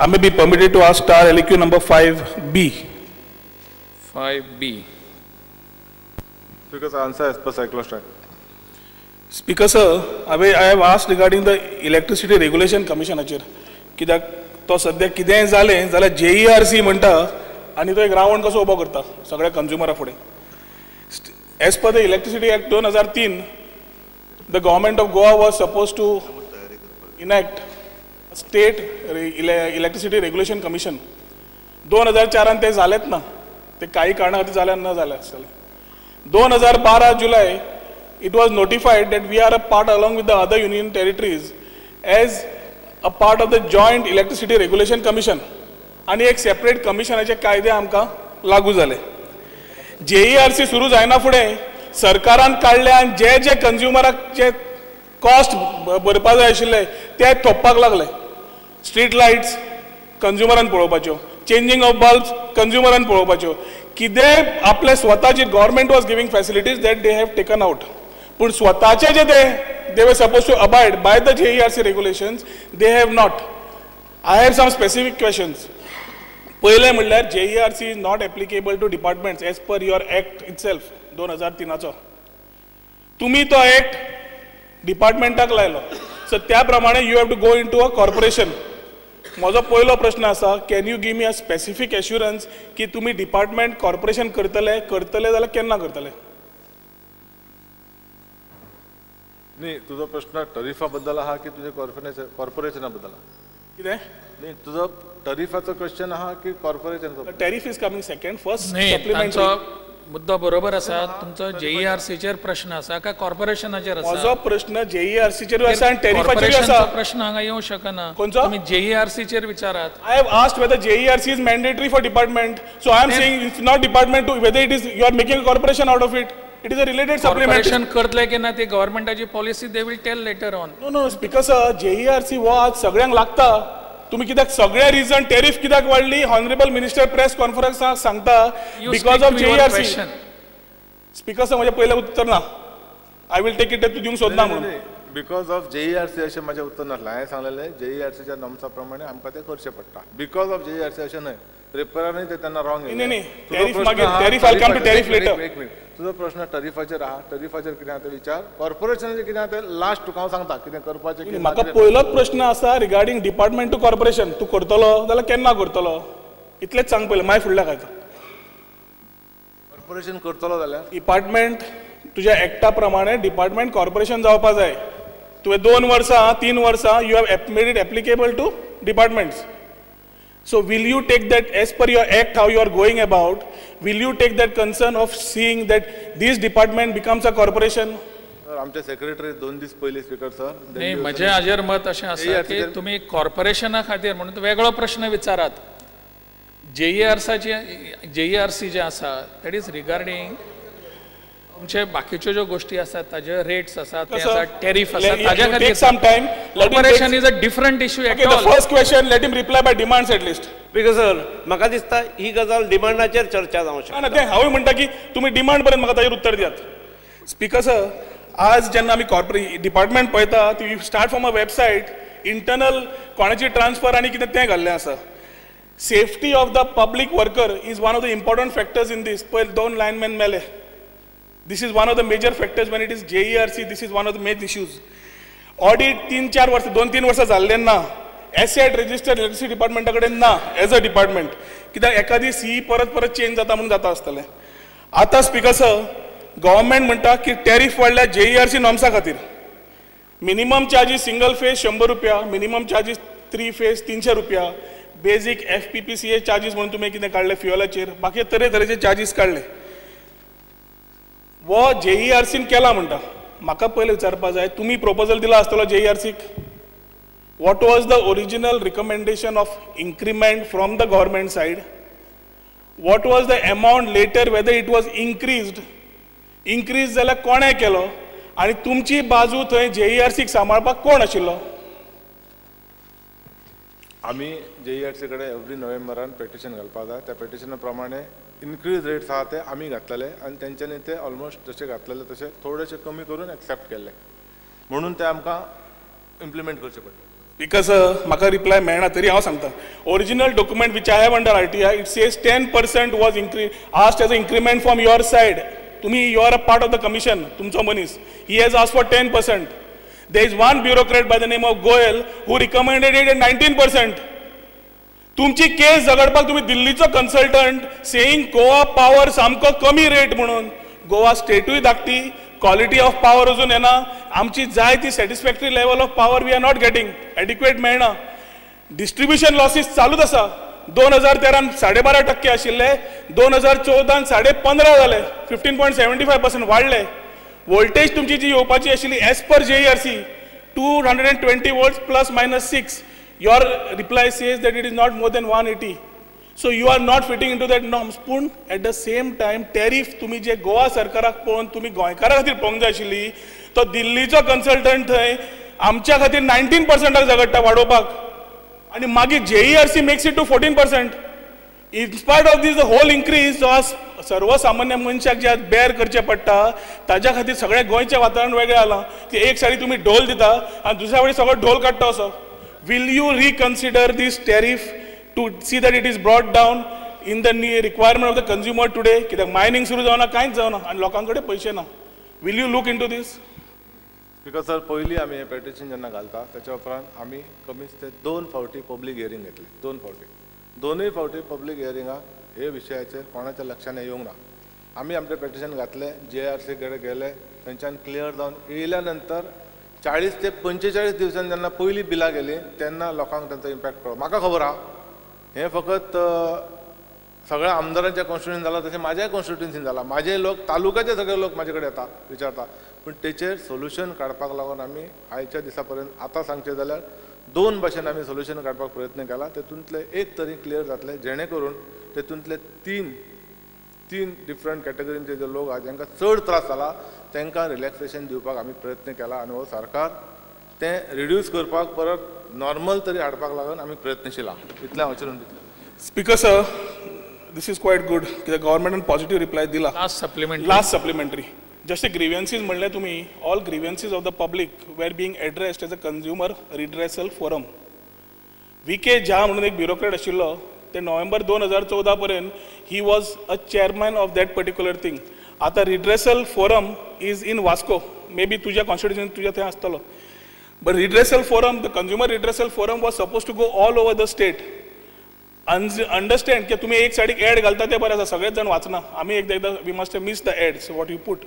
I may be permitted to ask star LQ number 5B. 5B. Speaker's answer as per cyclostrat. Speaker sir, I have asked regarding the Electricity Regulation Commission कित्याक तो सध्या कितेंय जालें जाल्यार JERC म्हणटा आनी तो एक रावण कसो उबो करता सगळ्या कंज्युमरा फुडें. As per the Electricity Act 2003, the government of Goa was supposed to enact a state electricity regulation commission. 2004 ते जालेत ना, ते काही कारणा खातीर जाल्यार न जाले आसतले. 2012 July, it was notified that we are a part along with the other union territories as a part of the joint electricity regulation commission. आणि एक सेपरेट कमिशनाचे कायदे आमकां लागू जाले. JERC सुरू जायना फुडें सरकारान काडले आनी जे जे कंज्युमराक जे कॉस्ट भरपा जाय आशिल्ले ते थोपपाक लागले. स्ट्रीट लायट्स कंज्युमरान पळोवपाच्यो, चेंजिंग ऑफ बल्ब्स कंज्युमरान पळोवपाच्यो. कितें आपले स्वताची government was giving facilities that they have taken out. पूण स्वताचे जे they were supposed to abide by the JERC regulations, they have not. I have some specific questions. पहिले म्हणल्यार JERC is not applicable to departments as per your act itself 2003 तुम्ही तो act डिपार्टमेंटाक लायलो, so त्या प्रमाणे you have to go into a corporation. म्हजो पयलो प्रश्न आसा, can you give me a specific assurance की तुम्ही डिपार्टमेंट कॉर्पोरेशन करतले जाल्यार केन्ना करतले? नाही, तुझा प्रश्न टरिफा बद्दल हा की तुझे कॉर्पोरेशना बद्दल? कितें? नाही, तुझा टरिफाचो क्वेश्चन हा की corporation? Tariff is coming second, first नाही, सप्लिमेंटरी. मुद्दा बरोबर आसा. तुमचो JERCचेर प्रश्न आसा काय कॉर्पोरेशनाचेर आसा? म्हजो प्रश्न JERCचेर आसा आनी टॅरिफाचेर आसा. प्रश्न हांगा येवं शकना. कोणचो? तुम्ही JERCचेर विचारात. I have asked whether JERC is mandatory for department, so I am saying it's not department to whether it is you are making a corporation out of it. It is a related supplementary. Corporation करतले की ना ती गव्हर्नमेंटाची policy they will tell later on. No, because JERC हो आज सगळ्यांक लागता. तुम्ही कित्याक सगळे रिजन टॅरिफ कित्याक वाडली हॉनरेबल मिनिस्टर प्रेस कॉन्फरन्साक सांगता because of JERC. Speaker sir म्हजें पयलें उत्तर ना. आय विल टेक इट तूं दिवंक सोदना म्हणून. बिकॉज ऑफ JERC अशें म्हजें उत्तर नासलें. हांवें सांगलेलें JERCच्या नॉर्म्सा प्रमाणे आमकां तें करचें पडटा. बिकॉज ऑफ JERC अशें न्हय. पेपरांनी ते तेन्ना रॉंग. नाही टॅरिफ मागीर tariff I come to tariff later. एक मिनिट, तुजो प्रश्न टरिफाचेर आहा. टरिफाचेर कितें आहा तें विचार. कॉर्पोरेशनाचेर कितें आहा तें लास्ट तुका हांव सांगता कितें करपाचें कितें. म्हाका पयलोच प्रश्न आसा रिगार्डिंग डिपार्टमेंट टू कॉर्पोरेशन. तूं करतलो जाल्यार केन्ना करतलो इतलेंच सांग पयलें. मागीर फुडल्या खायचा कॉर्पोरेशन करतलो जाल्यार डिपार्टमेंट तुज्या एक्टा प्रमाणे डिपार्टमेंट कॉर्पोरेशन जावपा जाय. तुवें 2 वर्सां 3 वर्सां you have made it applicable to departments. So will you take that as per your act how you are going about, will you take that concern of seeing that this department becomes a corporation? आमचे secretary 2 दीस पयलीं speaker sir नाही, म्हजें हाजेर मत अशें आसा की तुमी कॉर्पोरेशना खातीर म्हणून वेगळो प्रश्न विचारात. JERC जे आसा दॅट इज रिगार्डिंग तुमचे बाकीच्यो ज्यो गोष्टी आसात ताजे रेट्स आसात ते आसा टॅरिफ आसा ताज्या खातीर some time. Corporation is a different issue at The all. first question let him reply by demands at least. Speaker sir, म्हाका दिसता ही गजाल डिमांडाचेर चर्चा जावंक शकता. ना ते हांवूय म्हणटा की तुमी डिमांड पर्यंत म्हाका ताजेर उत्तर दियात. स्पीकर सर, आज जेन्ना आमी कॉर्पोरेट डिपार्टमेंट पळयता ती start from a website internal कोणाची ट्रान्सफर आनी कितें तें घाल्लें आसा. Safety of the public worker is one of the important factors in this. पळय 2 लायनमॅन मेले. This is one of the major factors when it is JERC. This is one of the main issues. Audit 3-4 वर्ष 2-3 वर्ष जाल्ले ना. Asset register electricity डिपार्टमेंटा कडेन ना as a department. कित्याक एखादी CE परत चेंज जाता म्हणून जाता आसतलें. आतां स्पीकर सर, गव्हर्मेंट म्हणटा की टॅरिफ वाडल्या JERC नॉर्म्सा खातीर. मिनिमम चार्जीस सिंगल फेज 100 रुपया, मिनिमम चार्जीस 3 फेज 300 रुपया, बेजीक FPPCA चार्जीस म्हणून तुमी कितें काडले फ्युअलाचेर, बाकी तरेतरेचे चार्जीस काडले. वो JERCन केला म्हणटा. म्हाका पयलें विचारपा जाय, तुमी प्रपोजल दिला आसतलो JERCक. What was the original recommendation of increment from the government side? What was the amount later whether it was increase जाल्यार कोणें केलो आनी तुमची बाजू थंय JERCक सांबाळपाक कोण आशिल्लो? आमी JERC कडेन एवरी नोव्हेंबरान पेटिशन घालपाक जाय. त्या पेटिशना प्रमाणे इन्क्रीज रेट्स आहा ते आमी घातलेले आनी तेंच्यांनी ते ऑलमोस्ट जशे घातलेले तशे थोडेशे कमी करून एक्सेप्ट केले म्हणून ते आमकां इम्प्लिमेंट करचे पडले. बिकॉज म्हाका रिप्लाय मेळना तरी हांव सांगता original document which I have under RTI it says 10% was asked as a increment from your side. तुम्ही you are a part of the commission, तुमचो मनीस. He has asked for 10%. There is one bureaucrat by the name of Goyal who recommended it at 19%. तुमची case झगडपाक तुम्ही दिल्लीचो consultant saying Goa power सामको कमी rate म्हणून. गोवा स्टेटूय धाकटी, क्वालिटी ऑफ पावर अजून येना. आमची जाय ती satisfactory level of power we are not getting, adequate मेळना. डिस्ट्रिब्युशन लॉसीस चालूच आसा. 2013 12.5% आशिल्ले, 2014 15.5 जाले, 15.75% वाडले. वोल्टेज तुमची जी येवपाची आशिल्ली as per JERC 220 volts plus minus 6. Your reply says that it is not more than 180. So you are not fitting into that norms. पूण at the same time tariff तुम्ही जे गोवा सरकाराक पळोवन तुम्ही गोंयकारा खातीर पळोवंक जाय आशिल्ली, तो दिल्लीचो कन्सल्टंट थंय आमच्या खातीर 19% झगडटा वाडोवपाक, आनी मागीर JERC makes it to 14%. In spite of this the whole increase जो आज सर्वसामान्य मनशाक जे आज बेर करचें पडटा ताज्या खातीर सगळें गोंयचें वातावरण वेगळें जालां. की एक सायडी तुमी ढोल दिता आनी दुसऱ्या फावटी सगळो ढोल काडटा असो. Will you reconsider this tariff to see that it is brought down in the requirement of the consumer today? कित्याक मायनिंग सुरू जावना, कांयच जावना आनी लोकांकडे पयशे ना. Will you look into this? Because sir पयलीं आमी हें पेटिशन जेन्ना घालता त्याच्या उपरांत आमी कमीच ते 2 फावटी पब्लीक हियरींग घेतले. 2 फावटी. दोनूय फावटी पब्लीक हियरिंगाक हे विशयाचेर कोणाच्या लक्षान येवंक ना. आमी आमचें पेटिशन घातलें, JERC कडेन गेले, थंयच्यान क्लियर जावन येयल्या नंतर 40 ते 45 दिवसांनी जेन्ना पयलीं बिलां गेलीं तेन्ना लोकांक तांचो इम्पॅक्ट कळ्ळो. म्हाका खबर आहा हें फकत सगळ्या आमदारांच्या कॉन्स्टिट्युन्सीन जालां, तशें म्हाज्याय कॉन्स्टिट्युन्सीन जालां. म्हाजे लोक तालुक्याचे सगळे लोक म्हाजे कडेन येता विचारता. पूण तेचेर सोल्युशन काडपाक लागून आमी आयच्या दिसा पर्यंत आतां सांगचें जाल्यार 2 भाशेन आमी सोल्युशन काडपाक प्रयत्न केला. तेतूंतले एक तरी क्लियर जातले जेणे करून तेतूंतले 3 डिफरंट कॅटेगरीचे जे लोक आहा जांकां चड त्रास जाला तांकां रिलॅक्सेशन दिवपाक आमी प्रयत्न केला. आनी हो सरकार तें रिड्यूस करपाक परत नॉर्मल तरी हाडपाक लागून आमी प्रयत्नशील आहा. इतलें हांव चिरून दितलें. Speaker sir, this is quite good कित्याक गव्हर्मेंटान पॉझिटिव्ह रिप्लाय दिला. लास्ट सप्लिमेंटरी जसे ग्रीव्हन्सीज म्हणले तुम्ही, all grievances of the public were being addressed as a consumer redressal forum. VK Jha म्हणून एक ब्युरोक्रेट आशिल्लो, ते नोव्हेंबर 2014 पर्यंत he was a chairman of that particular thing. आता redressal forum is in Vasco, may be तुझ्या constitution तुझ्या थंय आसतलो. But redressal forum, the consumer redressal forum was suppose to go all over the state. Understand की तुम्ही एक सायडीक add घालता ते बरें आसा, सगळेच जण वाचना. आमी एकदा we must have miss the ads what you put.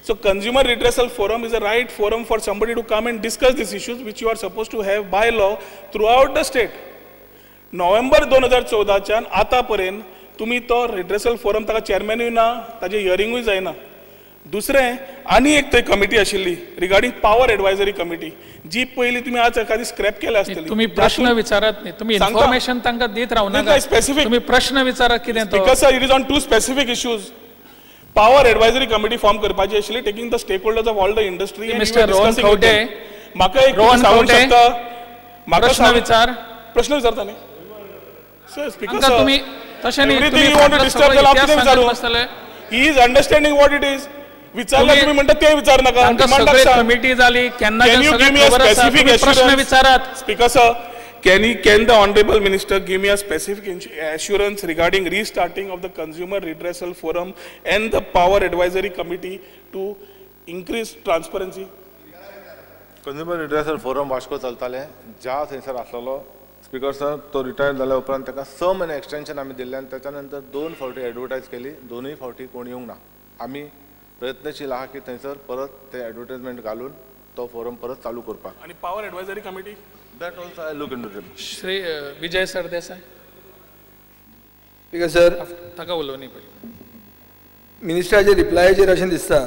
So consumer redressal forum is a right forum for somebody to come and discuss these issues which you are supposed to have by law throughout the state. November 2014 आतापर्यंत तुम्ही तो redressal forum ताका चेअरमॅनूय ना, ताजे हियरिंगूय जायना. दुसरें आनी एक थंय कमिटी आशिल्ली रिगार्डिंग पावर एडवायझरी कमिटी, जी पयली तुम्ही आज एखादी स्क्रॅप केल्या आसतली. तुम्ही प्रश्न विचारत नाही, तुम्ही इन्फॉर्मेशन तांकां देत रावू नाका. स्पेसिफिक तुम्ही प्रश्न विचारा कितें तो. Because it is on 2 specific issues. Power advisory committee form करपाची आशिल्ली, taking the stakeholders of all the industry. Mister Rohan Khaunte, म्हाका एक सांगूंक शकता, म्हाका प्रश्न विचार. प्रश्न विचारता न्ही सर. स्पीकर तुम्ही तशें न्ही, तुम्ही want to disturb the last विचारू. He is understanding what it is. विचारला तुम्ही म्हणता ते विचार नका. कमिटी झाली केन्ना प्रश्न विचारात. Speaker sir, can the honorable minister give me a specific assurance regarding restarting of the consumer redressal forum and the power advisory committee to increase transparency? Consumer redressal forum Vasco चलताले, ज्या थंयसर आसलेलो स्पीकर सर तो retire जाल्या उपरांत ताका 6 म्हयने extension आमी दिल्लें आनी त्याच्या नंतर 2 फावटी एडवर्टायज केली. दोनूय फावटी कोण येवंक ना. आमी प्रयत्नशील आहा की थंयसर परत ते एडवर्टायजमेंट घालून तो फोरम परत चालू करपाक. आणि power advisory committee that also I look into it. Shri Vijay Sardesai. Speaker sir, ताका उलोवनी पडली. मिनिस्टराचे रिप्लायाचेर अशें दिसता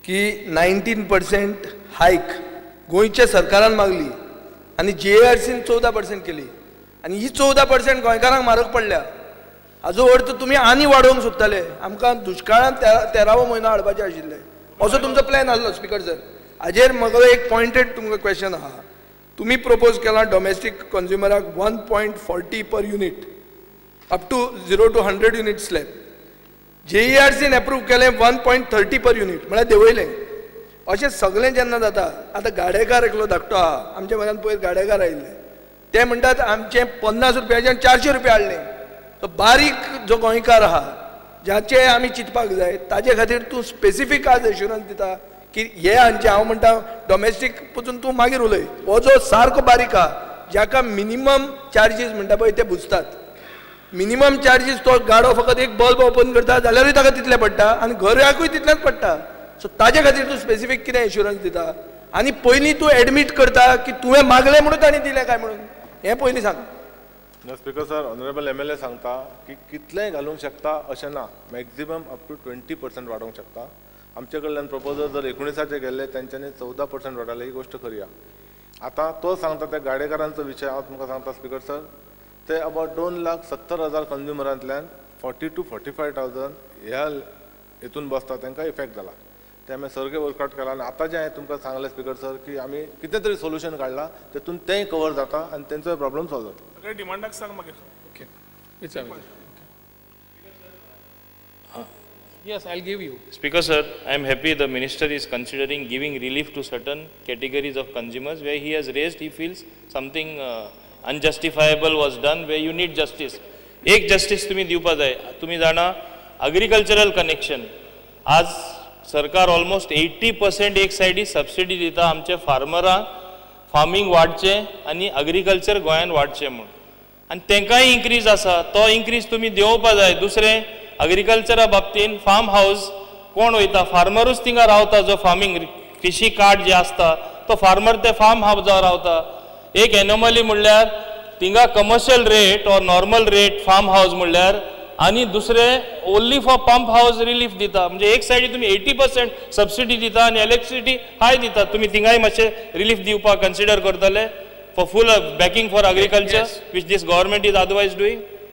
की 19% हायक गोंयच्या सरकारान मागली आनी JERCन 14% केली, आनी ही 14% गोंयकारांक म्हारग पडल्या. हाजो अर्थ तुमी आनी वाडोवंक सोदताले. आमकां दुश्काळांत 13वो म्हयनो हाडपाचे आशिल्ले, असो तुमचो प्लॅन आसलो. स्पीकर सर, हाजेर म्हजो एक पॉयंटेड तुमकां क्वेश्चन आहा. तुम्ही प्रपोज केला डोमेस्टीक कंज्युमराक 1.40 per unit up to 0 to 100 unit slab. JERCन एप्रूव केलें 1.30 पर युनिट, म्हळ्यार देंवयलें. अशें सगळें जेन्ना जाता आतां गाडेकार एकलो धाकटो आहा आमच्या भागांत पयर गाडेकार आयिल्ले ते म्हणटात आमचे 50 रुपयाच्यान 400 रुपया हाडले तो बारीक जो गोंयकार आहा ज्याचे आमी चिंतपाक जाय ताजे खातीर तूं स्पेसिफीक आज एश्युरन्स दिता की हे हांचे हांव म्हणटा डॉमेस्टीक पसून तूं मागीर उलय हो जो सारको बारीक आहा जाका मिनिमम चार्जीस म्हणटा पळय ते बुजतात मिनिमम चार्जीस तो गाडो फकत एक बल्ब ओपन करता जाल्यारूय ताका तितले पडटा आनी घराकूय तितलेच पडटा सो ताजे खातीर तूं स्पेसिफीक कितें एश्युरन्स दिता आनी पयलीं तूं एडमीट करता की तुवें मागलें म्हणून तांणी दिलें काय म्हणून हें पयलीं सांग स्पीकर सर ऑनरेबल MLA सांगता की कितलेंय घालूंक शकता अशें ना मॅक्झिमम अप टू 20% वाडोवंक शकता आमचे कडल्यान प्रपोजल जर 19चे गेले त्यांच्यानी 14% वाडले ही गोष्ट खरी आहा आतां तो सांगता त्या गाडेकारांचो विशय हांव तुमकां सांगता स्पीकर सर ते अबाउट 2,70,000 कंज्युमरांतल्यान 40,000 to 45,000 ह्या हितून बसता तांकां इफेक्ट जाला ते आमी सर्वे वर्कआउट केला आनी आतां जें हांवें तुमकां सांगलें स्पीकर सर की आमी कितें तरी सोल्युशन काडलां तेतून तेंय कवर जाता आनी तेंचोय प्रॉब्लम सॉल्व जाता सगळे डिमांडाक सांग मागीर ओके विचार Yes, I'll give you. Speaker sir, I am happy the minister is considering giving relief to certain categories of consumers where he has raised, he feels something unjustifiable was done where you need justice. एक justice तुम्ही दिवपा जाय तुम्ही जाणा agricultural connection आज सरकार almost 80% एक सायडी सबसिडी दिता आमचे फार्मरांक फार्मिंग वाडचे आनी अग्रिकल्चर गोंयान वाडचे म्हूण आनी तेंकाय इन्क्रीज आसा तो इन्क्रीज तुम्ही देवपा जाय दुसरें अग्रिकल्चरा बाबतीन फार्म हाऊस कोण वयता फार्मरूच थिंगा रावता जो फार्मिंग कृषी कार्ड जे आसता तो फार्मर ते फार्म हाऊसावर रावता एक एनोमली म्हणल्यार थिंगा कमर्शियल रेट और नॉर्मल रेट फार्म हाऊस म्हणल्यार आनी दुसरे only for pump house relief दिता म्हणजे एक सायडी तुम्ही 80% सबसिडी दिता आनी इलेक्ट्रिसिटी हाय दिता तुम्ही थिंगाय मातशे रिलीफ दिवपाक कन्सिडर करतले for full backing for agriculture which this government is otherwise doing